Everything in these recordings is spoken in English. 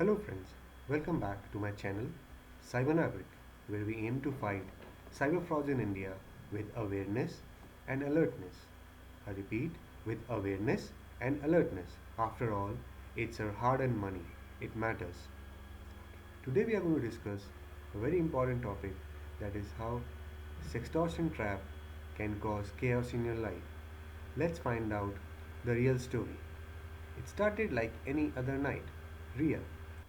Hello friends, welcome back to my channel Cybernavic, where we aim to fight cyber frauds in India with awareness and alertness. I repeat, with awareness and alertness. After all, it's our hard-earned money. It matters. Today we are going to discuss a very important topic, that is how sextortion trap can cause chaos in your life. Let's find out the real story. It started like any other night. Riya,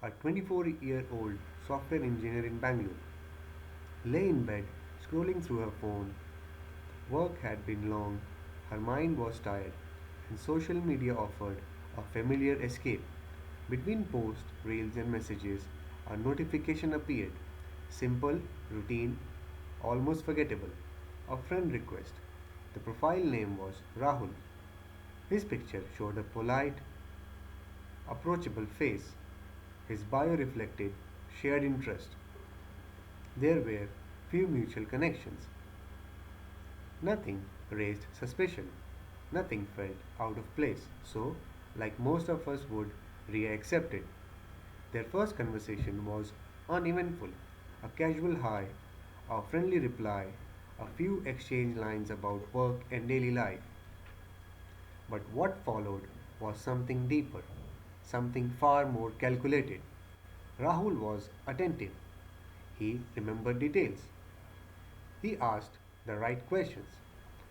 a 24-year-old software engineer in Bangalore, lay in bed scrolling through her phone. Work had been long, her mind was tired, and social media offered a familiar escape. Between posts, reels, and messages, a notification appeared. Simple, routine, almost forgettable. A friend request. The profile name was Rahul. His picture showed a polite, approachable face. His bio reflected shared interest. There were few mutual connections. Nothing raised suspicion. Nothing felt out of place. So, like most of us would, Riya accepted. Their first conversation was uneventful. A casual hi, a friendly reply, a few exchange lines about work and daily life. But what followed was something deeper, something far more calculated. Rahul was attentive. He remembered details. He asked the right questions.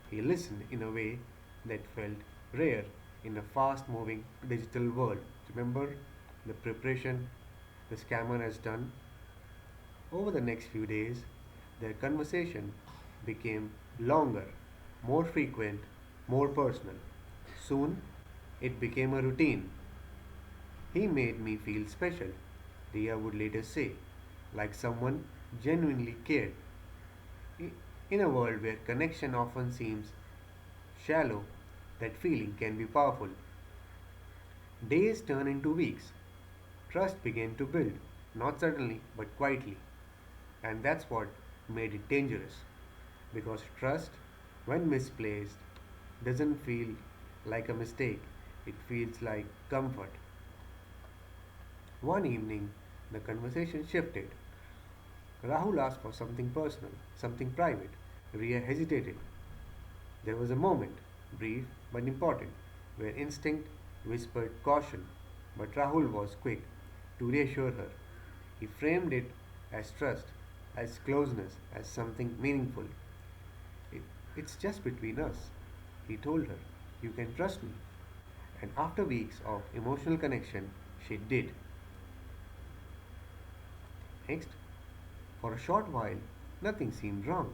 He listened in a way that felt rare in a fast moving digital world. Remember the preparation the scammer has done? Over the next few days, their conversation became longer, more frequent, more personal. Soon, it became a routine. He made me feel special, Riya would later say, like someone genuinely cared. In a world where connection often seems shallow, that feeling can be powerful. Days turned into weeks. Trust began to build, not suddenly but quietly. And that's what made it dangerous. Because trust, when misplaced, doesn't feel like a mistake, it feels like comfort. One evening, the conversation shifted. Rahul asked for something personal, something private. Riya hesitated. There was a moment, brief but important, where instinct whispered caution, but Rahul was quick to reassure her. He framed it as trust, as closeness, as something meaningful. It, it's just between us, he told her. You can trust me. And after weeks of emotional connection, she did. Next, for a short while, nothing seemed wrong.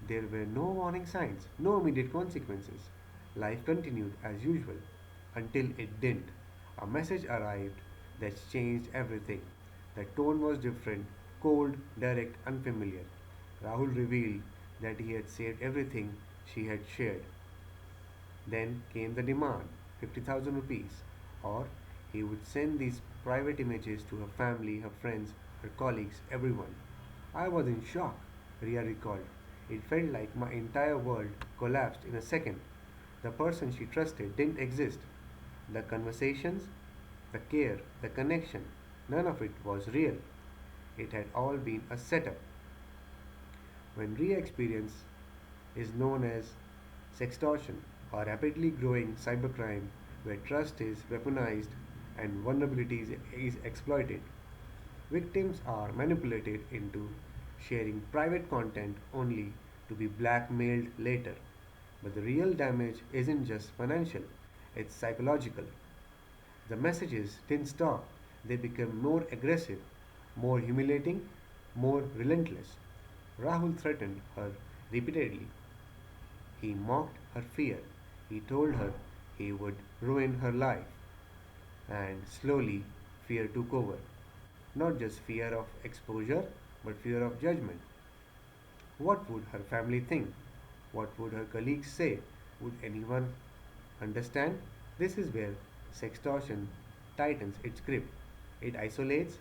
There were no warning signs, no immediate consequences. Life continued as usual until it didn't. A message arrived that changed everything. The tone was different, cold, direct, unfamiliar. Rahul revealed that he had saved everything she had shared. Then came the demand, 50,000 rupees, or he would send these private images to her family, her friends, her colleagues, everyone. I was in shock, Ria recalled. It felt like my entire world collapsed in a second. The person she trusted didn't exist. The conversations, the care, the connection, none of it was real. It had all been a setup. When Ria experience is known as sextortion, a rapidly growing cybercrime where trust is weaponized and vulnerability is exploited. Victims are manipulated into sharing private content only to be blackmailed later. But the real damage isn't just financial, it's psychological. The messages didn't stop, they became more aggressive, more humiliating, more relentless. Rahul threatened her repeatedly. He mocked her fear. He told her he would ruin her life. And slowly, fear took over. Not just fear of exposure, but fear of judgment. What would her family think? What would her colleagues say? Would anyone understand? This is where sextortion tightens its grip. It isolates,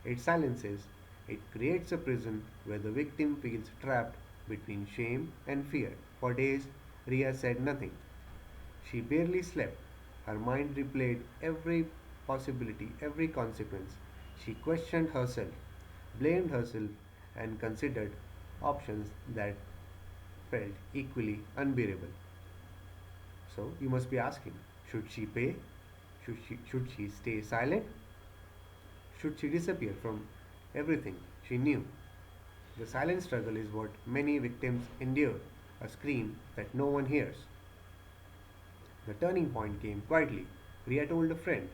it silences, it creates a prison where the victim feels trapped between shame and fear. For days, Ria said nothing. She barely slept. Her mind replayed every possibility, every consequence. She questioned herself, blamed herself, and considered options that felt equally unbearable. So you must be asking, should she pay? Should she stay silent? Should she disappear from everything she knew? The silent struggle is what many victims endure, a scream that no one hears. The turning point came quietly. Riya told a friend.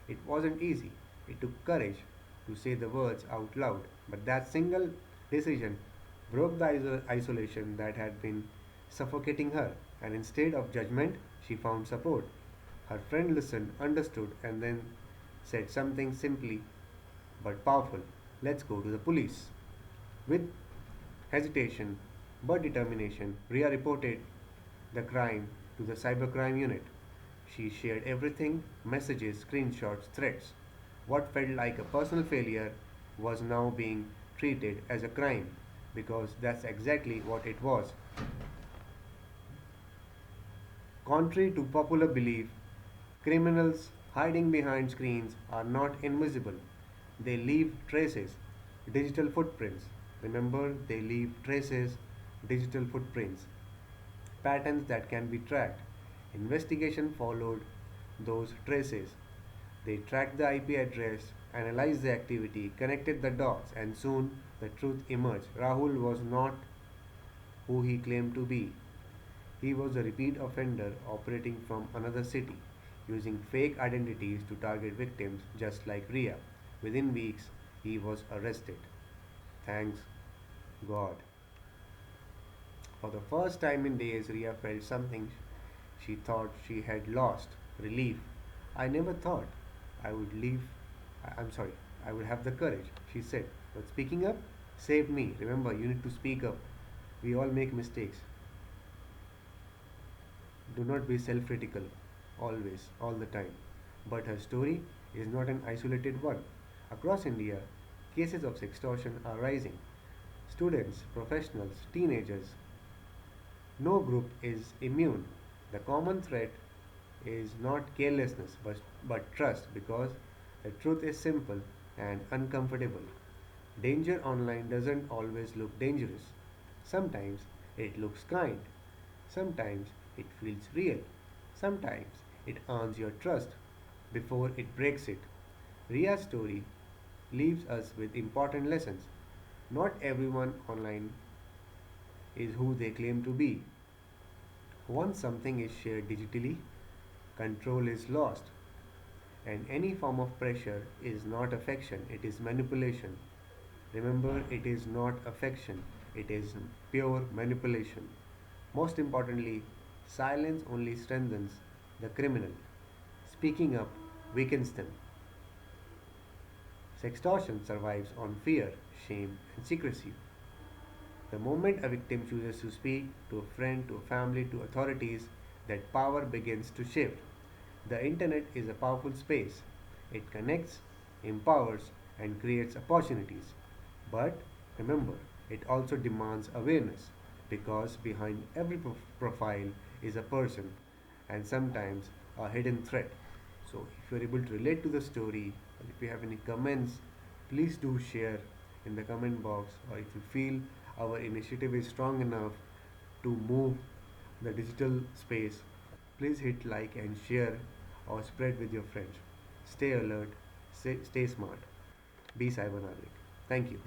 It wasn't easy. It took courage to say the words out loud, but that single decision broke the isolation that had been suffocating her, and instead of judgment, she found support. Her friend listened, understood, and then said something simply but powerful. Let's go to the police. With hesitation but determination, Riya reported the crime to the cybercrime unit. She shared everything messages, screenshots, threats. What felt like a personal failure was now being treated as a crime because that's exactly what it was. Contrary to popular belief, criminals hiding behind screens are not invisible. They leave traces, digital footprints. Remember, they leave traces, digital footprints, patterns that can be tracked. Investigation followed those traces. They tracked the IP address, analyzed the activity, connected the dots, and soon the truth emerged. Rahul was not who he claimed to be. He was a repeat offender operating from another city, using fake identities to target victims just like Riya. Within weeks, he was arrested. Thanks God. For the first time in days, Riya felt something she thought she had lost relief. I never thought I would leave. I'm sorry, I would have the courage, she said. But speaking up saved me. Remember, you need to speak up. We all make mistakes. Do not be self critical, always, all the time. But her story is not an isolated one. Across India, cases of sextortion are rising. Students, professionals, teenagers, no group is immune. The common threat is not carelessness but trust because the truth is simple and uncomfortable. Danger online doesn't always look dangerous. Sometimes it looks kind. Sometimes it feels real. Sometimes it earns your trust before it breaks it. Ria's story leaves us with important lessons. Not everyone online is who they claim to be. Once something is shared digitally, control is lost. And any form of pressure is not affection, it is manipulation. Remember, it is not affection, it is pure manipulation. Most importantly, silence only strengthens the criminal. Speaking up weakens them. Sextortion survives on fear, shame, and secrecy. The moment a victim chooses to speak to a friend, to a family, to authorities, that power begins to shift. The internet is a powerful space. It connects, empowers, and creates opportunities. But remember, it also demands awareness because behind every profile is a person and sometimes a hidden threat. So, if you are able to relate to the story, or if you have any comments, please do share in the comment box, or if you feel our initiative is strong enough to move the digital space, please hit like and share or spread with your friends. Stay alert, stay smart, be cyber Nagrik. Thank you.